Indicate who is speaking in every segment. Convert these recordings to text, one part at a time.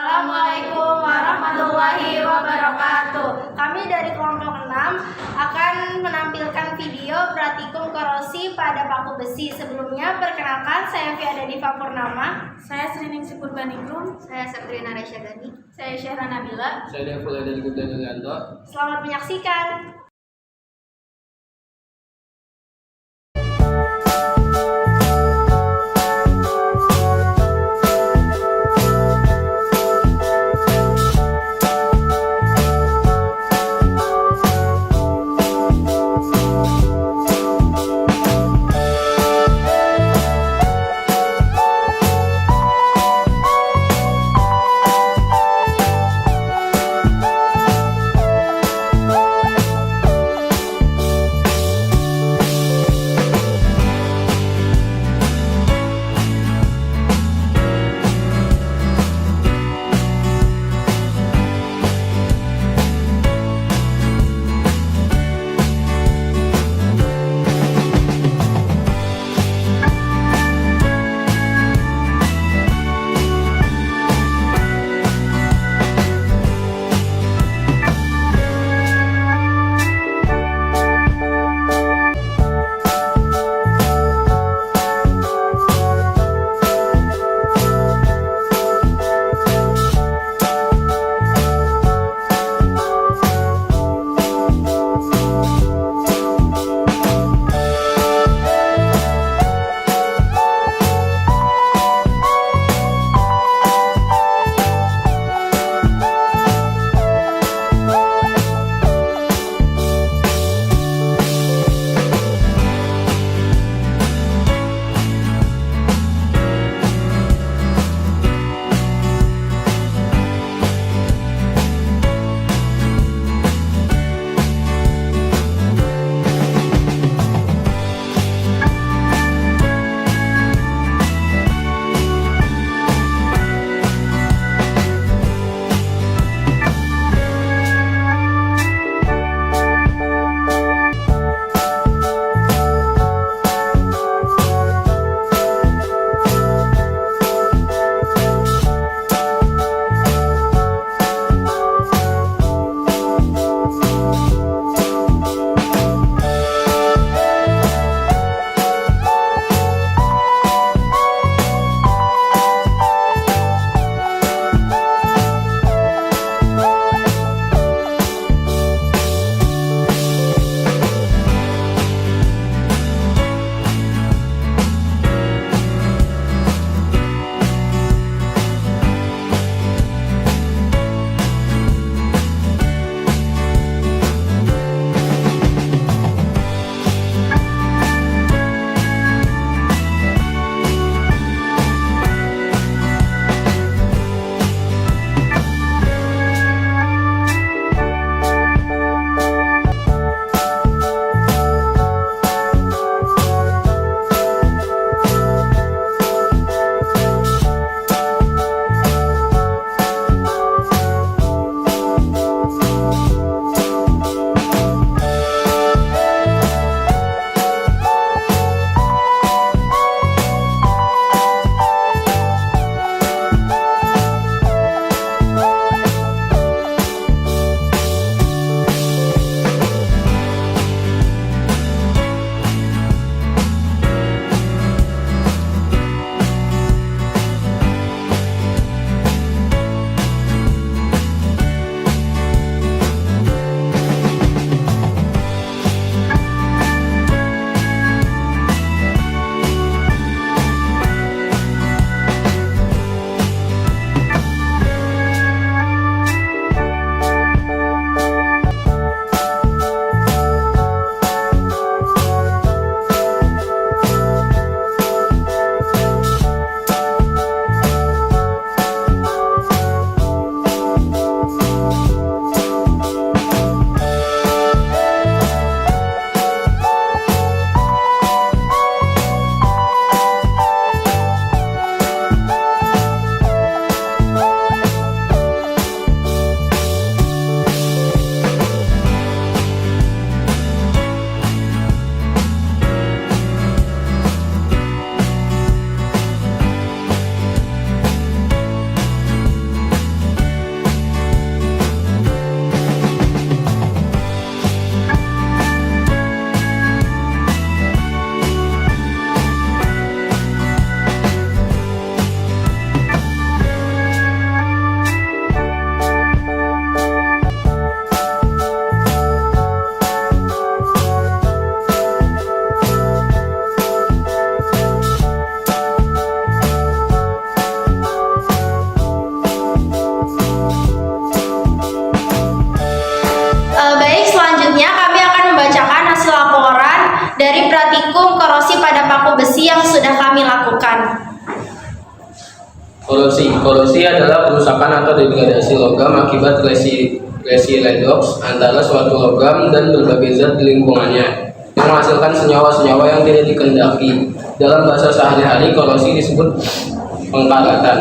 Speaker 1: Assalamualaikum warahmatullahi wabarakatuh. Kami dari kelompok 6 akan menampilkan video praktikum korosi pada paku besi. Sebelumnya, perkenalkan, saya Fiada Diva Purnama.
Speaker 2: Saya Sriningsih Purbaningrum.
Speaker 3: Saya Sabrina Rasyadani.
Speaker 2: Saya Syahra Nabila.
Speaker 4: Saya Devul dari Gudang Ganto.
Speaker 1: Selamat menyaksikan. praktikum korosi pada paku besi yang sudah kami lakukan.
Speaker 4: Korosi adalah kerusakan atau degradasi logam akibat resi redoks antara suatu logam dan berbagai zat di lingkungannya yang menghasilkan senyawa-senyawa yang tidak dikehendaki. Dalam bahasa sehari-hari, korosi disebut pengkaratan.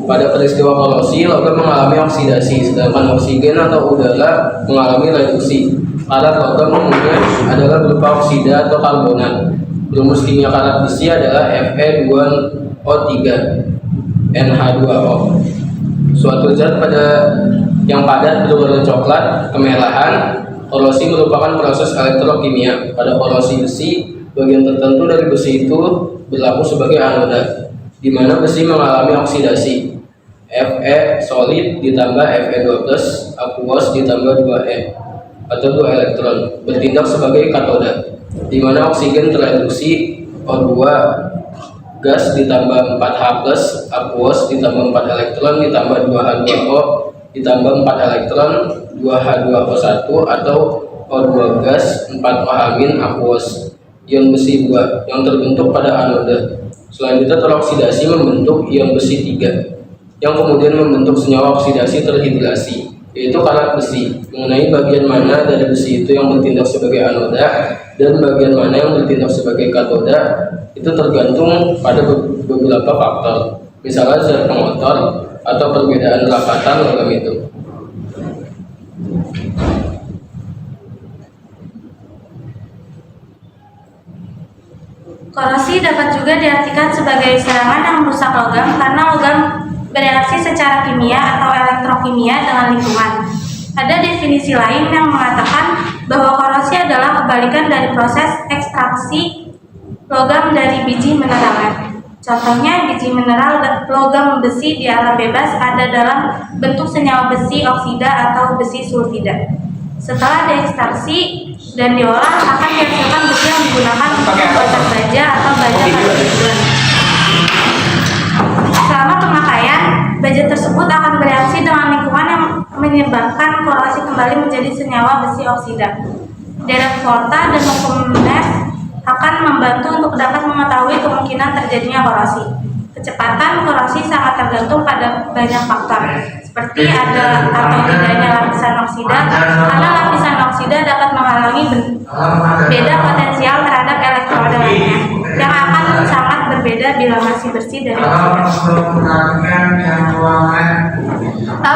Speaker 4: Pada peristiwa korosi, logam mengalami oksidasi, sedangkan oksigen atau udara mengalami reduksi. Karat logam umumnya adalah berupa oksida atau karbonat. Rumus kimia karat besi adalah Fe2O3 NH2O. Suatu zat yang padat berwarna coklat kemerahan. Korosi merupakan proses elektrokimia. Pada korosi besi, bagian tertentu dari besi itu berlaku sebagai anoda, di mana besi mengalami oksidasi. Fe solid ditambah Fe2+ aqueous ditambah 2E atau 2 elektron bertindak sebagai katoda, di mana oksigen tereduksi O2 gas ditambah 4H+ aqueous ditambah 4 elektron ditambah 2H2O ditambah 4 elektron 2H2O1 atau O2 gas 4OH- aqueous ion besi 2 yang terbentuk pada anoda. Selanjutnya teroksidasi membentuk ion besi 3 yang kemudian membentuk senyawa oksidasi terhidrasi, yaitu karat besi. Mengenai bagian mana dari besi itu yang bertindak sebagai anoda dan bagian mana yang bertindak sebagai katoda, itu tergantung pada beberapa faktor, misalnya zat pengotor atau perbedaan rapatan logam itu.
Speaker 2: Korosi dapat juga diartikan sebagai serangan yang merusak logam karena logam bereaksi secara kimia atau elektrokimia dengan lingkungan. Ada definisi lain yang mengatakan bahwa korosi adalah kebalikan dari proses ekstraksi logam dari biji mineral. Contohnya, biji mineral logam besi di alam bebas ada dalam bentuk senyawa besi oksida atau besi sulfida. Setelah diekstraksi dan diolah, akan dihasilkan besi yang digunakan untuk membuat baja atau baja pada tujuan. Selama pemakaian, baja tersebut akan bereaksi dengan lingkungan yang menyebabkan korosi kembali menjadi senyawa besi oksida. Derek Volta dan hukum Nash akan membantu untuk dapat mengetahui kemungkinan terjadinya korosi. Kecepatan korosi sangat tergantung pada banyak faktor, seperti ada atau tidaknya lapisan oksida, karena lapisan oksida dapat menghalangi beda potensial terhadap elektroda lainnya, yang akan sangat berbeda bila masih bersih dari oksida.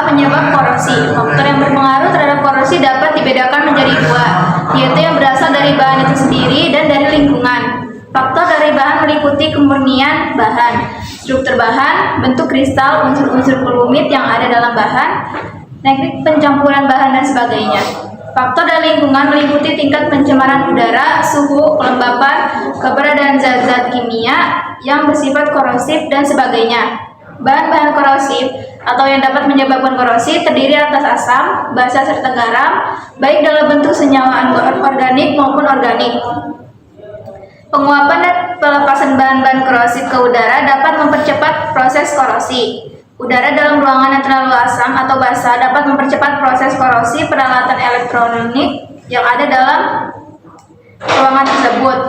Speaker 1: Penyebab korosi. Faktor yang berpengaruh terhadap korosi dapat dibedakan menjadi dua, yaitu yang berasal dari bahan itu sendiri dan dari lingkungan. Faktor dari bahan meliputi kemurnian bahan, struktur bahan, bentuk kristal, unsur-unsur pelumit yang ada dalam bahan, teknik pencampuran bahan, dan sebagainya. Faktor dari lingkungan meliputi tingkat pencemaran udara, suhu, kelembapan, keberadaan zat-zat kimia yang bersifat korosif, dan sebagainya. Bahan-bahan korosif atau yang dapat menyebabkan korosi terdiri atas asam, basa, serta garam, baik dalam bentuk senyawa organik maupun organik. Penguapan dan pelepasan bahan-bahan korosif ke udara dapat mempercepat proses korosi. Udara dalam ruangan yang terlalu asam atau basah dapat mempercepat proses korosi peralatan elektronik yang ada dalam ruangan tersebut.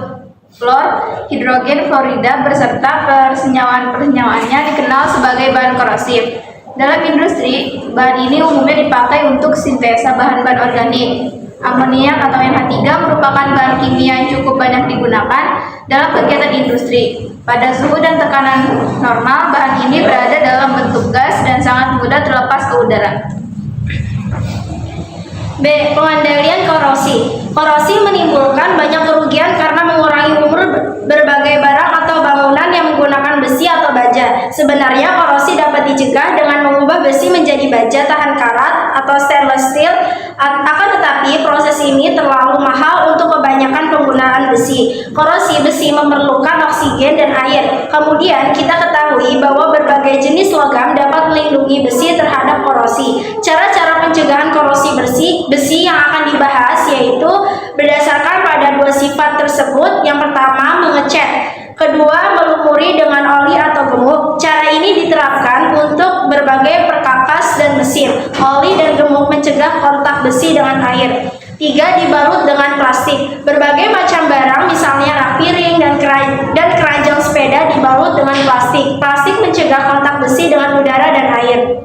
Speaker 1: Fluor, hidrogen fluorida beserta persenyawaan-persenyawaannya dikenal sebagai bahan korosif. Dalam industri, bahan ini umumnya dipakai untuk sintesa bahan-bahan organik. Amoniak atau NH3 merupakan bahan kimia yang cukup banyak digunakan dalam kegiatan industri. Pada suhu dan tekanan normal, bahan ini berada dalam bentuk gas dan sangat mudah terlepas ke udara. B. Pengendalian korosi. Korosi menimbulkan banyak kerugian karena mengurangi umur berbagai barang atau bangunan yang menggunakan besi atau baja. Sebenarnya korosi dapat dicegah dengan mengubah besi menjadi baja tahan karat atau stainless steel. Akan tetapi proses ini terlalu mahal untuk kebanyakan penggunaan besi. Korosi besi memerlukan oksigen dan air. Kemudian kita ketahui bahwa berbagai jenis logam dapat melindungi besi terhadap korosi. Cara-cara pencegahan korosi besi yang akan dibahas yaitu berdasarkan pada dua sifat tersebut. Yang pertama, mengecat. Kedua, melumuri dengan oli atau gemuk. Cara ini diterapkan untuk berbagai perkakas dan besi mesin, oli dan gemuk mencegah kontak besi dengan air. 3. Dibalut dengan plastik. Berbagai macam barang, misalnya rak piring dan keranjang sepeda dibalut dengan plastik. Plastik mencegah kontak besi dengan udara dan air.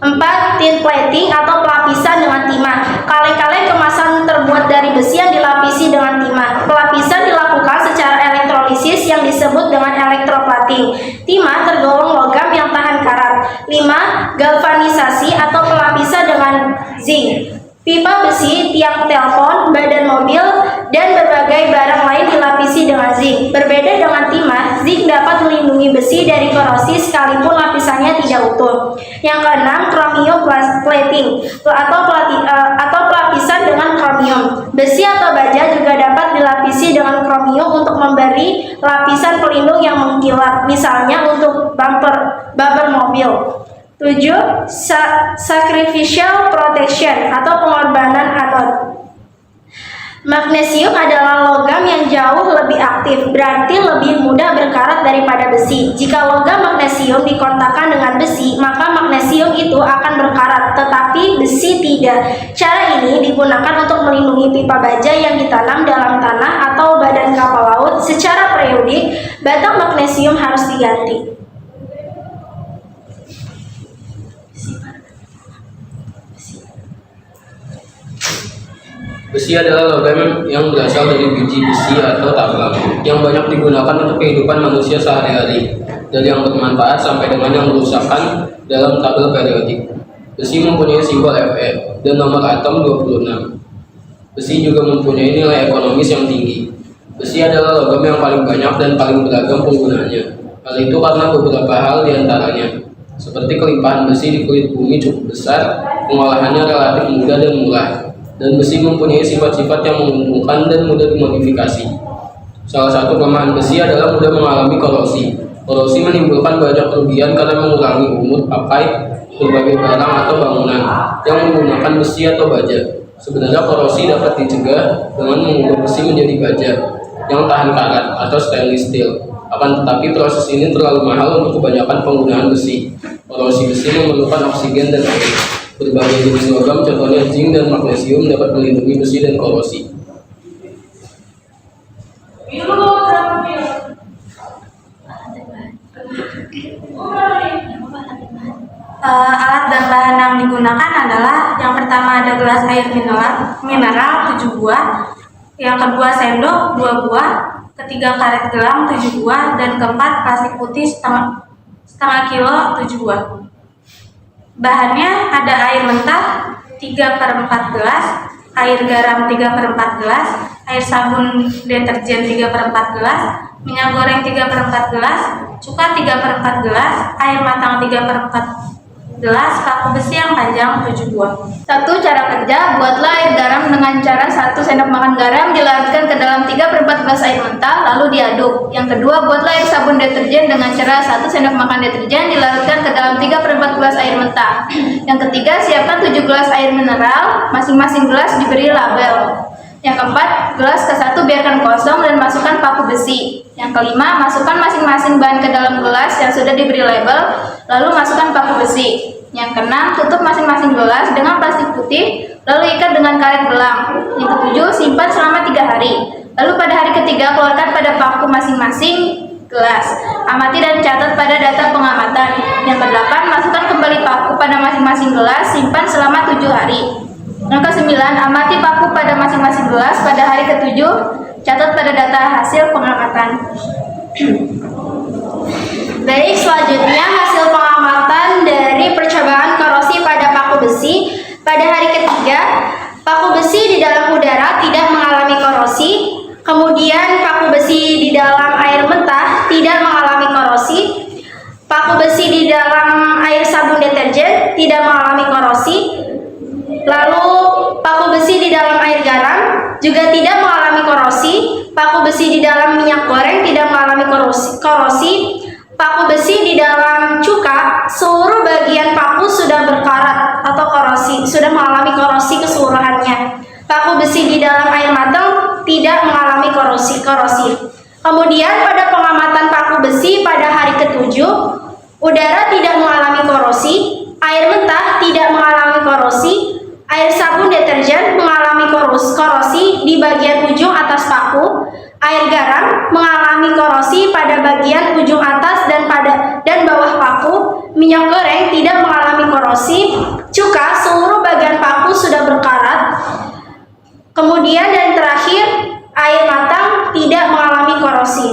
Speaker 1: 4. Tin plating atau pelapisan dengan timah. Kaleng-kaleng kemasan terbuat dari besi yang dilapisi dengan timah. Pelapisan dilakukan secara elektrolisis yang disebut dengan elektroplating. Timah tergolong logam yang tahan karat. 5. Galvanisasi atau pelapisan dengan zinc. Pipa besi, tiang telepon, badan mobil, dan berbagai barang lain dilapisi dengan zinc. Berbeda dengan timah, zinc dapat melindungi besi dari korosi sekalipun lapisannya tidak utuh. Yang keenam, chromoplating atau pelapisan dengan kromium. Besi atau baja juga dapat dilapisi dengan kromium untuk memberi lapisan pelindung yang mengkilap, misalnya untuk bumper mobil. 7. Sacrificial protection atau pengorbanan anod. Magnesium adalah logam yang jauh lebih aktif, berarti lebih mudah berkarat daripada besi. Jika logam magnesium dikontakkan dengan besi, maka magnesium itu akan berkarat, tetapi besi tidak. Cara ini digunakan untuk melindungi pipa baja yang ditanam dalam tanah atau badan kapal laut. Secara periodik, batang magnesium harus diganti.
Speaker 4: Besi adalah logam yang berasal dari biji besi atau tambang yang banyak digunakan untuk kehidupan manusia sehari-hari, dari yang bermanfaat sampai dengan yang merusakkan dalam tabel periodik. Besi mempunyai simbol Fe dan nomor atom 26. Besi juga mempunyai nilai ekonomis yang tinggi. Besi adalah logam yang paling banyak dan paling beragam penggunaannya. Hal itu karena beberapa hal diantaranya, seperti kelimpahan besi di kulit bumi cukup besar, pengolahannya relatif mudah dan murah, dan besi mempunyai sifat-sifat yang menguntungkan dan mudah dimodifikasi. Salah satu kelemahan besi adalah mudah mengalami korosi. Korosi menimbulkan banyak kerugian karena mengurangi umur pakai berbagai barang atau bangunan yang menggunakan besi atau baja. Sebenarnya korosi dapat dicegah dengan mengubah besi menjadi baja yang tahan karat atau stainless steel. Akan tetapi proses ini terlalu mahal untuk kebanyakan penggunaan besi. Korosi besi memerlukan oksigen dan air. Berbagai jenis logam, contohnya zinc dan magnesium, dapat melindungi besi dan korosi.
Speaker 2: Alat dan bahan yang digunakan adalah yang pertama ada gelas air mineral 7 buah, yang kedua sendok 2 buah, ketiga karet gelang 7 buah, dan keempat plastik putih setengah kilo 7 buah. Bahannya ada air mentah 3/4 gelas, air garam 3/4 gelas, air sabun deterjen 3/4 gelas, minyak goreng 3/4 gelas, cuka 3/4 gelas, air matang 3/4 gelas, paku besi yang panjang 7 buah.
Speaker 1: 1. Cara kerja, buatlah air garam dengan cara 1 sendok makan garam dilarutkan ke dalam 3/4 gelas air mentah, lalu diaduk. Yang kedua, buatlah air sabun deterjen dengan cara 1 sendok makan deterjen dilarutkan ke dalam 3/4 gelas air mentah. Yang ketiga, siapkan 7 gelas air mineral, masing-masing gelas diberi label. Yang keempat, gelas ke-1 biarkan kosong dan masukkan paku besi. Yang kelima, masukkan masing-masing bahan ke dalam gelas yang sudah diberi label, lalu masukkan paku besi. Yang keenam, tutup masing-masing gelas dengan plastik putih, lalu ikat dengan karet gelang. Yang ketujuh, simpan selama 3 hari. Lalu pada hari ketiga, keluarkan pada paku masing-masing gelas. Amati dan catat pada data pengamatan. Yang kedelapan, masukkan kembali paku pada masing-masing gelas, simpan selama 7 hari. Yang ke-9, amati paku pada masing-masing gelas pada hari ke-7, catat pada data hasil pengamatan. Baik, selanjutnya hasil pengamatan dari percobaan korosi pada paku besi. Pada hari ketiga, paku besi di dalam udara tidak mengalami korosi. Kemudian paku besi di dalam air mentah tidak mengalami korosi. Paku besi di dalam air sabun deterjen tidak mengalami korosi. Lalu paku besi di dalam air garam juga tidak mengalami korosi. Paku besi di dalam minyak goreng tidak mengalami korosi. Paku besi di dalam cuka, seluruh bagian paku sudah berkarat atau korosi, sudah mengalami korosi keseluruhannya. Paku besi di dalam air matang tidak mengalami korosi. Kemudian pada pengamatan paku besi pada hari ke-7, udara tidak mengalami korosi, air mentah Air garam mengalami korosi pada bagian ujung atas dan bawah paku. Minyak goreng tidak mengalami korosi. Cuka seluruh bagian paku sudah berkarat. Kemudian dan terakhir, air matang tidak mengalami korosi.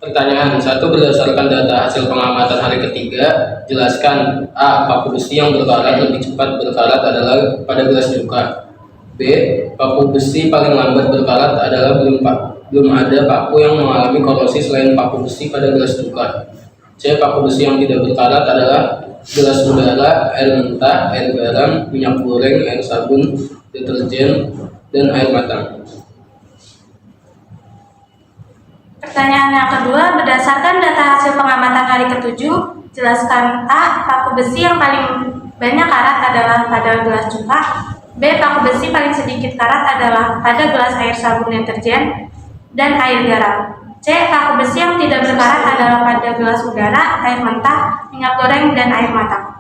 Speaker 4: Pertanyaan 1. Berdasarkan data hasil pengamatan hari ketiga, jelaskan A. Paku besi yang berkarat lebih cepat berkarat adalah pada gelas cuka. B. Paku besi paling lambat berkarat adalah belum ada paku yang mengalami korosi selain paku besi pada gelas cuka. C. Paku besi yang tidak berkarat adalah gelas udara, air mentah, air garam, minyak goreng, air sabun, deterjen, dan air matang.
Speaker 2: Pertanyaan yang kedua, berdasarkan data hasil pengamatan hari ketujuh, jelaskan A. Paku besi yang paling banyak karat adalah pada gelas cuka. B. Paku besi paling sedikit karat adalah pada gelas air sabun deterjen dan air garam. C. Paku besi yang tidak berkarat adalah pada gelas udara, air mentah, minyak goreng, dan air matang.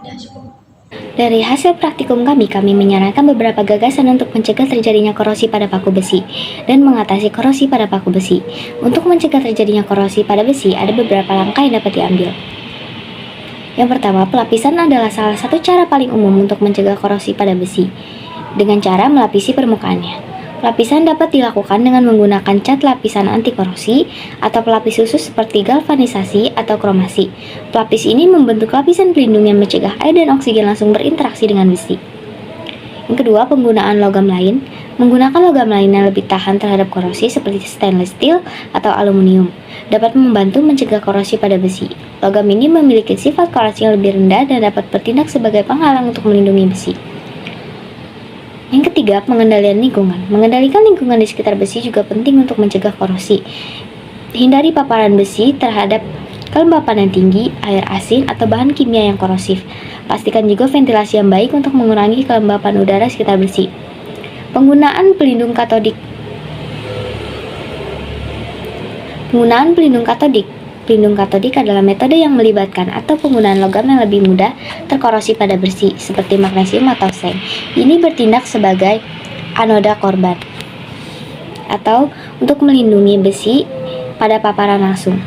Speaker 3: Dari hasil praktikum kami menyarankan beberapa gagasan untuk mencegah terjadinya korosi pada paku besi dan mengatasi korosi pada paku besi. Untuk mencegah terjadinya korosi pada besi, ada beberapa langkah yang dapat diambil. Yang pertama, pelapisan adalah salah satu cara paling umum untuk mencegah korosi pada besi, dengan cara melapisi permukaannya. Lapisan dapat dilakukan dengan menggunakan cat lapisan anti korosi atau pelapis khusus seperti galvanisasi atau kromasi. Pelapis ini membentuk lapisan pelindung yang mencegah air dan oksigen langsung berinteraksi dengan besi. Yang kedua, penggunaan logam lain. Menggunakan logam lain yang lebih tahan terhadap korosi seperti stainless steel atau aluminium dapat membantu mencegah korosi pada besi. Logam ini memiliki sifat korosi yang lebih rendah dan dapat bertindak sebagai penghalang untuk melindungi besi. Yang ketiga, pengendalian lingkungan. Mengendalikan lingkungan di sekitar besi juga penting untuk mencegah korosi. Hindari paparan besi terhadap kelembapan yang tinggi, air asin, atau bahan kimia yang korosif. Pastikan juga ventilasi yang baik untuk mengurangi kelembapan udara sekitar besi. Penggunaan pelindung katodik. Pelindung katodik adalah metode yang melibatkan atau penggunaan logam yang lebih mudah terkorosi pada besi, seperti magnesium atau seng. Ini bertindak sebagai anoda korban, atau untuk melindungi besi pada paparan langsung.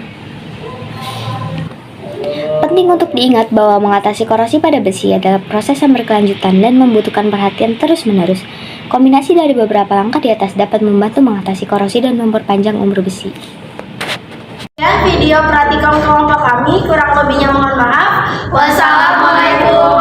Speaker 3: Penting untuk diingat bahwa mengatasi korosi pada besi adalah proses yang berkelanjutan dan membutuhkan perhatian terus-menerus. Kombinasi dari beberapa langkah di atas dapat membantu mengatasi korosi dan memperpanjang umur besi.
Speaker 1: Dan video praktikum kelompok kami, kurang lebihnya mohon maaf. Wassalamualaikum